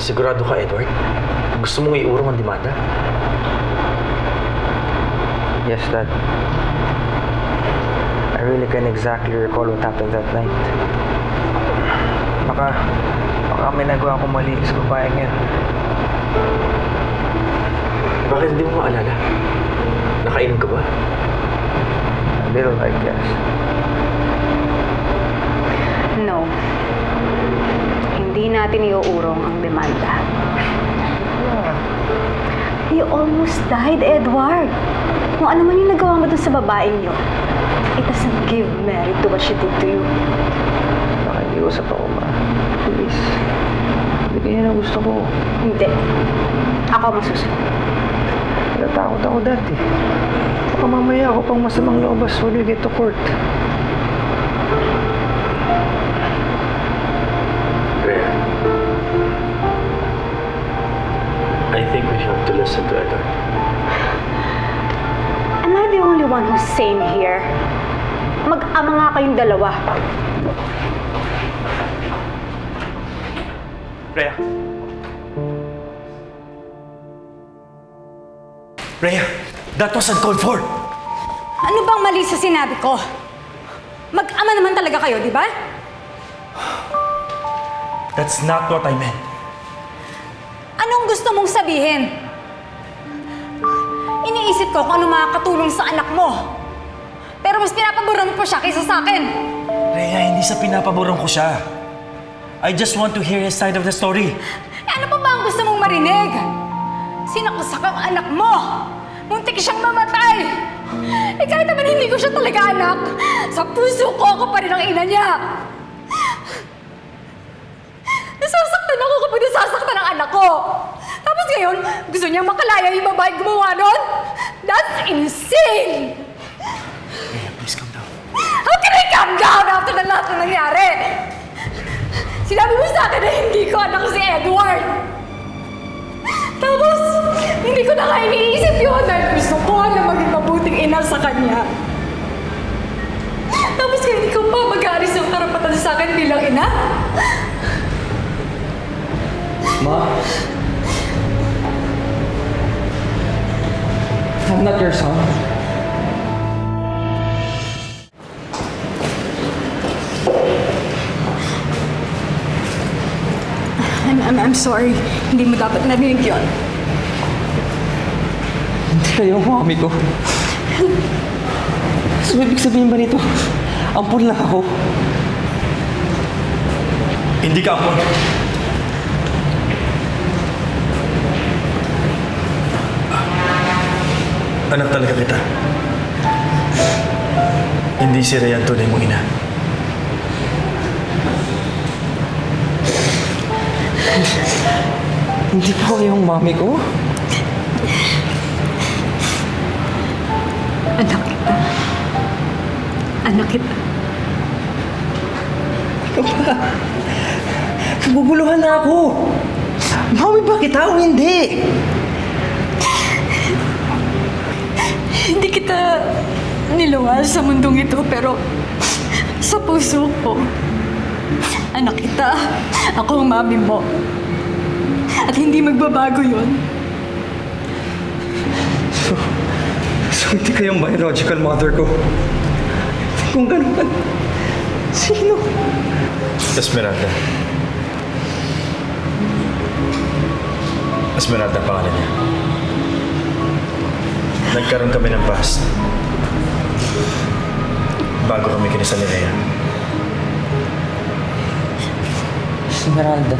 Sigurado ka, Edward? Gusto mong iurong ang demanda? Yes, Dad. I really can't exactly recall what happened that night. Baka may nagawa akong mali sa babaeng yan. Bakit hindi mo maalala? Nakainom ka ba? A little, I guess. No. Hindi natin iuurong ang demanda. You almost died, Edward. Kung ano man yung nagawa mo dun sa babaeng yun, it doesn't give merit to what she did to you. Nakikiusap ako, Ma. Please. Hindi kaya na gusto ko. Hindi. Ako masusunod. Natakot ako dati. Baka mamaya ako pang masamang lobas when we get to court. Rhea, I think we have to listen to Edward. Am I the only one who's sane here? Mag-ama nga kayong dalawa. Rhea! Rhea! That was uncalled for! Ano bang mali sa sinabi ko? Mag-ama naman talaga kayo, di ba? That's not what I meant. Anong gusto mong sabihin? Iniisip ko kung ano makakatulong sa anak mo. Pero mas pinapaboran mo pa siya kaysa sa akin. Rhea, hindi sa pinapaborong ko siya. I just want to hear his side of the story. Eh ano pa ba ang gusto mong marinig? Sinaksak ang anak mo! Muntik siyang mamatay! Eh kahit naman hindi ko siya talaga anak, sa puso ko ako pa rin ang ina niya! Nasasaktan ako kapag nasasaktan ang anak ko! Tapos ngayon, gusto niyang makalaya yung babae gumawa nun? That's insane! Rhea, please calm down. How can I calm down after na lahat na nangyari? Sinabi mo sa akin na hindi ko anak si Edward! Tapos, hindi ko na kaya iniisip yun dahil gusto ko na maging mabuting ina sa kanya. Tapos kaya hindi ko pa mag-aaris yung karapatan sa akin bilang ina? Ma? I'm not your son. I'm sorry. Hindi mo dapat narinig yun. Hindi kayo ang mami ko. So, ibig sabihin ba nito? Ampun lang ako. Hindi ka ampon. Anak talaga kita. Hindi si Rhea ang tunay mong ina. Hindi po kayong mami ko? Anak kita. Anak kita. Ikaw ba? Naguguluhan na ako. Mami ba kita o hindi? Hindi kita niluwal sa mundong ito, pero sa puso ko, anak kita, ako ang mami mo. At hindi magbabago yun. So hindi kayong biological mother ko? Kung ganun man, sino? Esmeralda. Esmeralda pangalan niya. Nagkaroon kami ng past. Bago kami kinasal ni Rhea. Esmeralda.